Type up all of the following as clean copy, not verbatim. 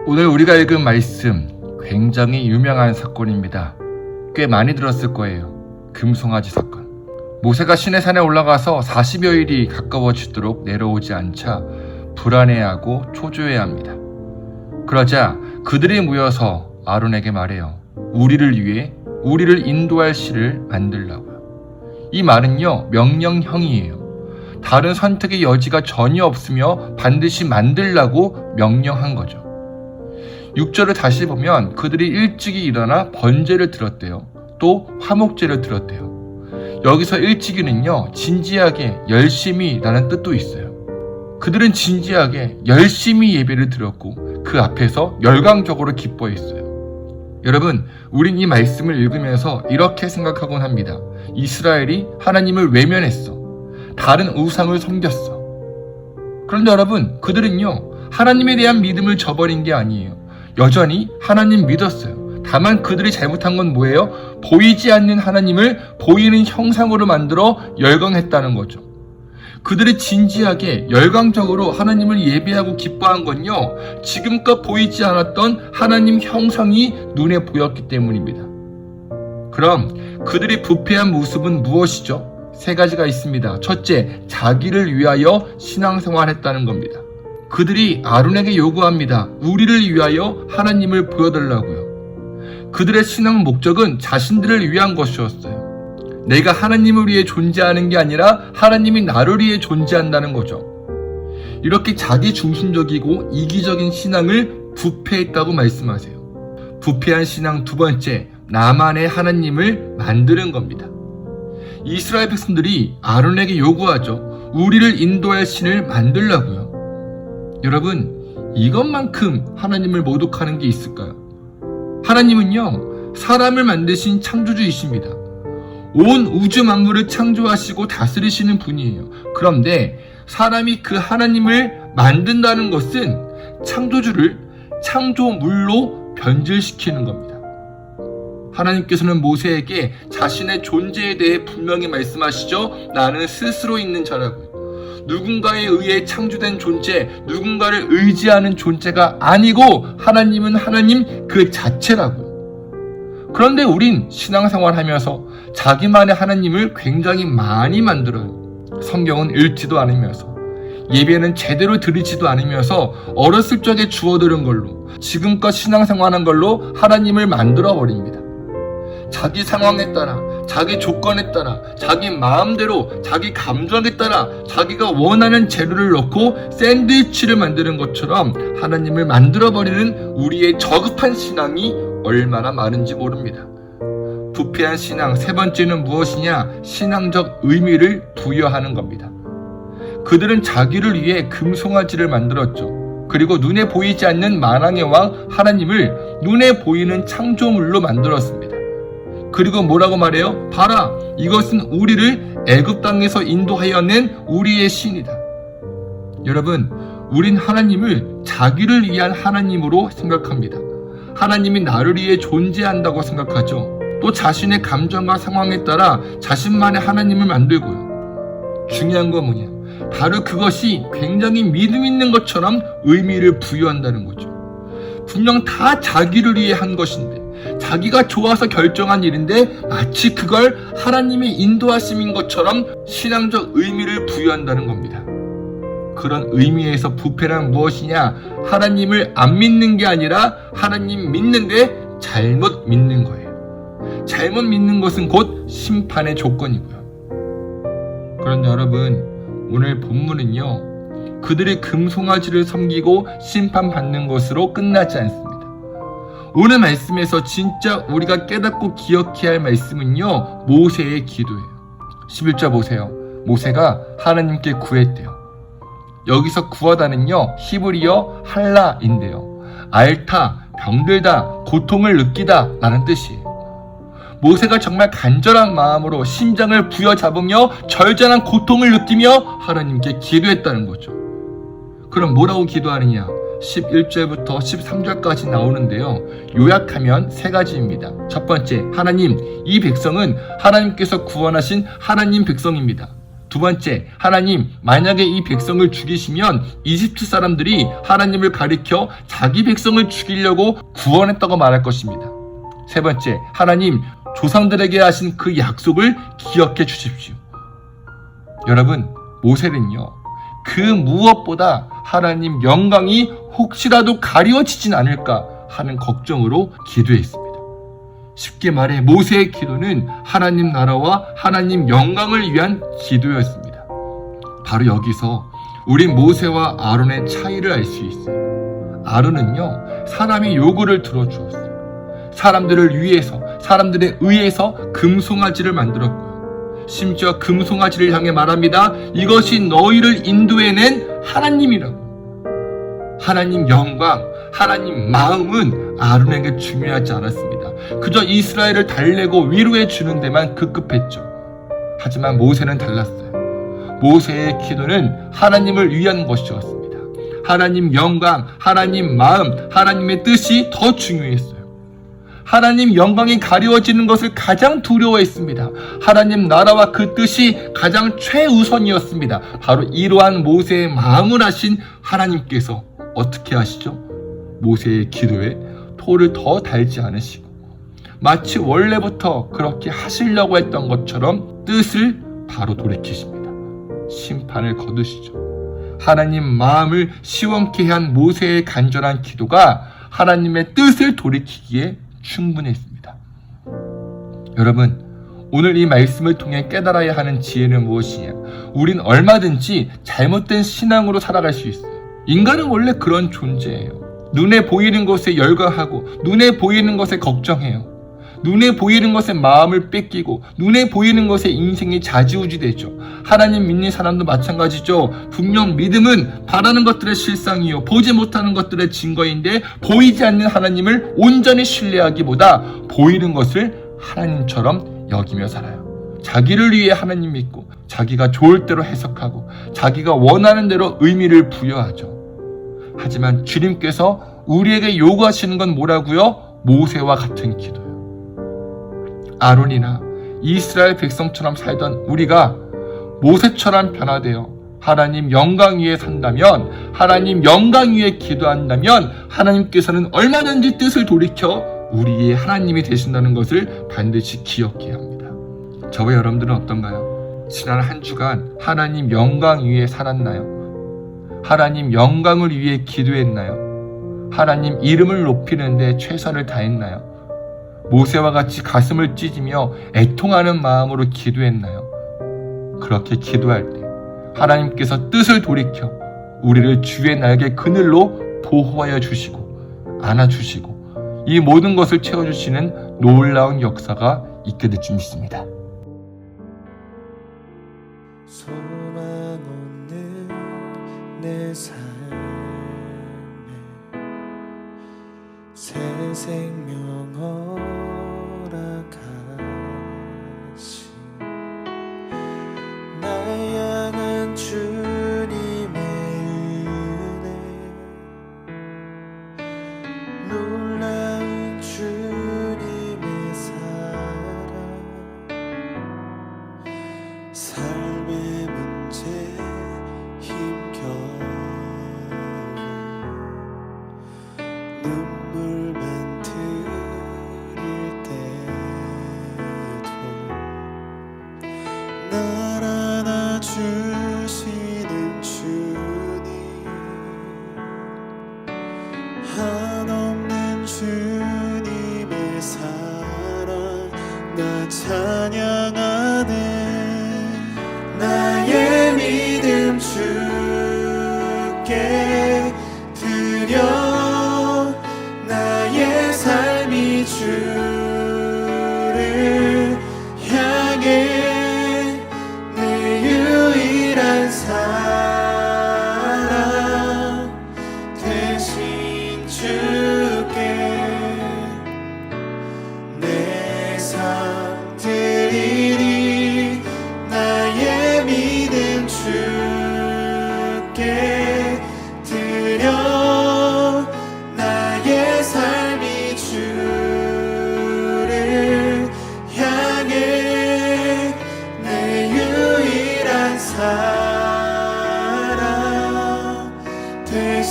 오늘 우리가 읽은 말씀 굉장히 유명한 사건입니다. 꽤 많이 들었을 거예요. 금송아지 사건. 모세가 시내산에 올라가서 40여일이 가까워지도록 내려오지 않자 불안해하고 초조해합니다. 그러자 그들이 모여서 아론에게 말해요. 우리를 위해 우리를 인도할 씨를 만들라고요. 이 말은요, 명령형이에요. 다른 선택의 여지가 전혀 없으며 반드시 만들라고 명령한 거죠. 6절을 다시 보면 그들이 일찍이 일어나 번제를 드렸대요. 또 화목제를 드렸대요. 여기서 일찍이는요, 진지하게 열심히 라는 뜻도 있어요. 그들은 진지하게 열심히 예배를 드렸고 그 앞에서 열광적으로 기뻐했어요. 여러분, 우린 이 말씀을 읽으면서 이렇게 생각하곤 합니다. 이스라엘이 하나님을 외면했어. 다른 우상을 섬겼어. 그런데 여러분, 그들은요, 하나님에 대한 믿음을 저버린 게 아니에요. 여전히 하나님 믿었어요. 다만 그들이 잘못한 건 뭐예요? 보이지 않는 하나님을 보이는 형상으로 만들어 열광했다는 거죠. 그들이 진지하게 열광적으로 하나님을 예배하고 기뻐한 건요, 지금껏 보이지 않았던 하나님 형상이 눈에 보였기 때문입니다. 그럼 그들이 부패한 모습은 무엇이죠? 세 가지가 있습니다. 첫째, 자기를 위하여 신앙생활했다는 겁니다. 그들이 아론에게 요구합니다. 우리를 위하여 하나님을 보여달라고요. 그들의 신앙 목적은 자신들을 위한 것이었어요. 내가 하나님을 위해 존재하는 게 아니라 하나님이 나를 위해 존재한다는 거죠. 이렇게 자기 중심적이고 이기적인 신앙을 부패했다고 말씀하세요. 부패한 신앙 두 번째, 나만의 하나님을 만드는 겁니다. 이스라엘 백성들이 아론에게 요구하죠. 우리를 인도할 신을 만들라고요. 여러분, 이것만큼 하나님을 모독하는 게 있을까요? 하나님은요, 사람을 만드신 창조주이십니다. 온 우주 만물을 창조하시고 다스리시는 분이에요. 그런데 사람이 그 하나님을 만든다는 것은 창조주를 창조물로 변질시키는 겁니다. 하나님께서는 모세에게 자신의 존재에 대해 분명히 말씀하시죠. 나는 스스로 있는 자라고요. 누군가에 의해 창조된 존재, 누군가를 의지하는 존재가 아니고 하나님은 하나님 그 자체라고요. 그런데 우린 신앙생활 하면서 자기만의 하나님을 굉장히 많이 만들어요. 성경은 읽지도 않으면서, 예배는 제대로 드리지도 않으면서 어렸을 적에 주워들은 걸로, 지금껏 신앙생활한 걸로 하나님을 만들어버립니다. 자기 상황에 따라, 자기 조건에 따라, 자기 마음대로, 자기 감정에 따라 자기가 원하는 재료를 넣고 샌드위치를 만드는 것처럼 하나님을 만들어버리는 우리의 저급한 신앙이 얼마나 많은지 모릅니다. 부패한 신앙 세 번째는 무엇이냐? 신앙적 의미를 부여하는 겁니다. 그들은 자기를 위해 금송아지를 만들었죠. 그리고 눈에 보이지 않는 만왕의 왕 하나님을 눈에 보이는 창조물로 만들었습니다. 그리고 뭐라고 말해요? 봐라, 이것은 우리를 애굽 땅에서 인도하여 낸 우리의 신이다. 여러분, 우린 하나님을 자기를 위한 하나님으로 생각합니다. 하나님이 나를 위해 존재한다고 생각하죠. 또 자신의 감정과 상황에 따라 자신만의 하나님을 만들고요. 중요한 건 뭐냐? 바로 그것이 굉장히 믿음 있는 것처럼 의미를 부여한다는 거죠. 분명 다 자기를 위해 한 것인데, 자기가 좋아서 결정한 일인데 마치 그걸 하나님의 인도하심인 것처럼 신앙적 의미를 부여한다는 겁니다. 그런 의미에서 부패란 무엇이냐? 하나님을 안 믿는 게 아니라 하나님 믿는데 잘못 믿는 거예요. 잘못 믿는 것은 곧 심판의 조건이고요. 그런데 여러분, 오늘 본문은요, 그들의 금송아지를 섬기고 심판받는 것으로 끝나지 않습니다. 오늘 말씀에서 진짜 우리가 깨닫고 기억해야 할 말씀은요, 모세의 기도예요. 11절 보세요. 모세가 하나님께 구했대요. 여기서 구하다는요, 히브리어 할라인데요. 앓다, 병들다, 고통을 느끼다 라는 뜻이에요. 모세가 정말 간절한 마음으로 심장을 부여잡으며 절절한 고통을 느끼며 하나님께 기도했다는 거죠. 그럼 뭐라고 기도하느냐? 11절부터 13절까지 나오는데요. 요약하면 세 가지입니다. 첫 번째, 하나님, 이 백성은 하나님께서 구원하신 하나님 백성입니다. 두 번째, 하나님, 만약에 이 백성을 죽이시면 이집트 사람들이 하나님을 가리켜 자기 백성을 죽이려고 구원했다고 말할 것입니다. 세 번째, 하나님, 조상들에게 하신 그 약속을 기억해 주십시오. 여러분, 모세는요, 그 무엇보다 하나님 영광이 혹시라도 가려지진 않을까 하는 걱정으로 기도했습니다. 쉽게 말해 모세의 기도는 하나님 나라와 하나님 영광을 위한 기도였습니다. 바로 여기서 우리 모세와 아론의 차이를 알 수 있어요. 아론은요, 사람의 요구를 들어주었어요. 사람들을 위해서, 사람들에 의해서 금송아지를 만들었고요. 심지어 금송아지를 향해 말합니다. 이것이 너희를 인도해낸 하나님이라고. 하나님 영광, 하나님 마음은 아론에게 중요하지 않았습니다. 그저 이스라엘을 달래고 위로해 주는 데만 급급했죠. 하지만 모세는 달랐어요. 모세의 기도는 하나님을 위한 것이었습니다. 하나님 영광, 하나님 마음, 하나님의 뜻이 더 중요했어요. 하나님 영광이 가려워지는 것을 가장 두려워했습니다. 하나님 나라와 그 뜻이 가장 최우선이었습니다. 바로 이러한 모세의 마음을 아신 하나님께서 어떻게 하시죠? 모세의 기도에 토를 더 달지 않으시고 마치 원래부터 그렇게 하시려고 했던 것처럼 뜻을 바로 돌이키십니다. 심판을 거두시죠. 하나님 마음을 시원케 한 모세의 간절한 기도가 하나님의 뜻을 돌이키기에 충분했습니다. 여러분, 오늘 이 말씀을 통해 깨달아야 하는 지혜는 무엇이냐? 우린 얼마든지 잘못된 신앙으로 살아갈 수 있어요. 인간은 원래 그런 존재예요. 눈에 보이는 것에 열광하고 눈에 보이는 것에 걱정해요. 눈에 보이는 것에 마음을 뺏기고 눈에 보이는 것에 인생이 좌지우지되죠. 하나님 믿는 사람도 마찬가지죠. 분명 믿음은 바라는 것들의 실상이요 보지 못하는 것들의 증거인데 보이지 않는 하나님을 온전히 신뢰하기보다 보이는 것을 하나님처럼 여기며 살아요. 자기를 위해 하나님 믿고 자기가 좋을 대로 해석하고 자기가 원하는 대로 의미를 부여하죠. 하지만 주님께서 우리에게 요구하시는 건 뭐라고요? 모세와 같은 기도요. 아론이나 이스라엘 백성처럼 살던 우리가 모세처럼 변화되어 하나님 영광 위에 산다면, 하나님 영광 위에 기도한다면 하나님께서는 얼마든지 뜻을 돌이켜 우리의 하나님이 되신다는 것을 반드시 기억해야 합니다. 저와 여러분들은 어떤가요? 지난 한 주간 하나님 영광 위에 살았나요? 하나님 영광을 위해 기도했나요? 하나님 이름을 높이는데 최선을 다했나요? 모세와 같이 가슴을 찢으며 애통하는 마음으로 기도했나요? 그렇게 기도할 때 하나님께서 뜻을 돌이켜 우리를 주의 날개 그늘로 보호하여 주시고 안아주시고 이 모든 것을 채워주시는 놀라운 역사가 있게 될 줄 믿습니다. 소망 없는 내 삶에 새 생명 허락하신 날 향한 주님의 은혜 놀라운 주님의 사랑 삶의 문제 힘겨워 눈물만 흐릴 때도 날 안아주시는 주님 한없는 주님의 사랑 나 찬양하네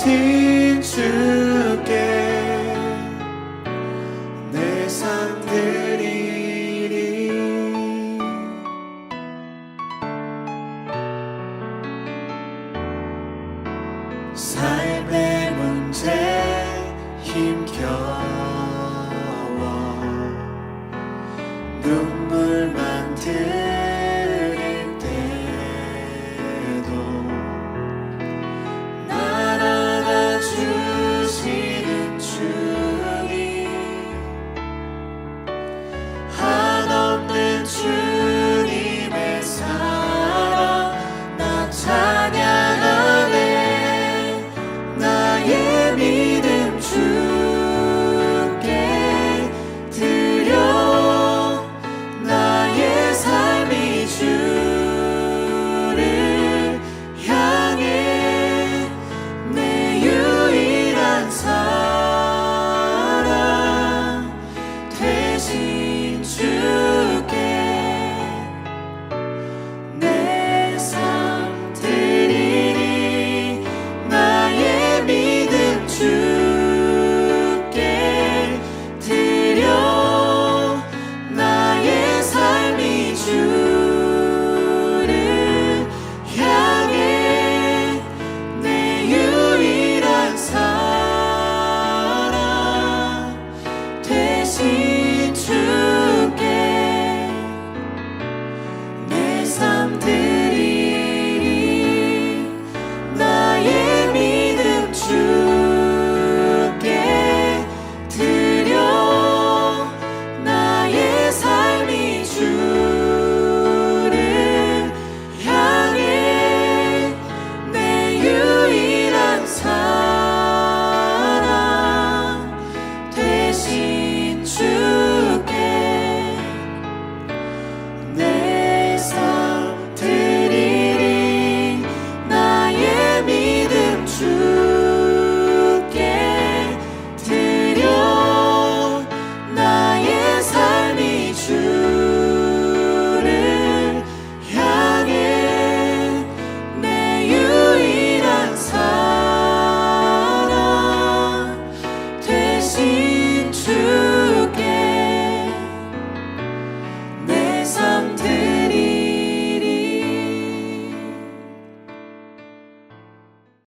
대신 주께 내 삶 드리리. 삶의 문제 힘겨워 눈물만 흘릴 때도 날 안아주시는 주님, 한없는 주님의 사랑 나 찬양하네. 나의 믿음 주께 드려 나의 삶이 주를 향해 내 유일한 사랑 대신 주께 내 삶 드리리. 나의 믿음 주께 드려 나의 삶이 주를 향해 내 유일한 사랑 대신 주께 내 삶 드리리.